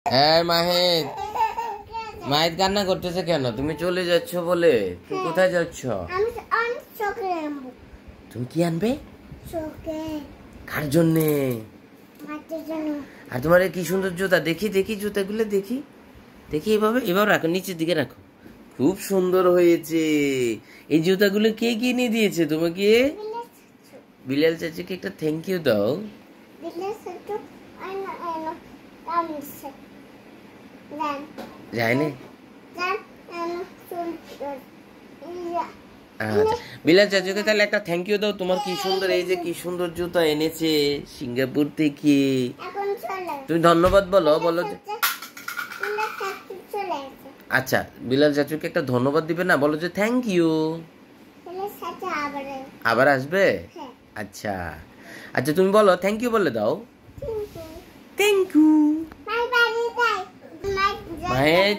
হ্যাঁ মাহিদ, মাহিদ কান্না করতেছে কেন? তুমি চলে যাচ্ছ বলে? তুমি কোথায় যাচ্ছ? তুমি কি আনবে? কার জন্যে? আর তোমার কি সুন্দর জুতা, দেখি দেখি জুতাগুলো দেখি দেখি। এভাবে এবার রাখো, নিচের দিকে রাখো। খুব সুন্দর হয়েছে। এই জুতাগুলো কে কিনে দিয়েছে তোমাকে? বিলাল চাচুকে একটা থ্যাংক ইউ দাও। যায়নি? আচ্ছা, বিলাল চাচুকে তাহলে একটা থ্যাংক ইউ দাও। তোমার কি সুন্দর, এই যে কি সুন্দর জুতা এনেছে সিঙ্গাপুর থেকে। তুমি ধন্যবাদ বলো, বলো যে আচ্ছা বিলাল চাচুকে একটা ধন্যবাদ দিবে না? বলো যে থ্যাংক ইউ। আবার আসবে? আচ্ছা আচ্ছা, তুমি বলো থ্যাংক ইউ বলে দাও। Thank you. মাহিদ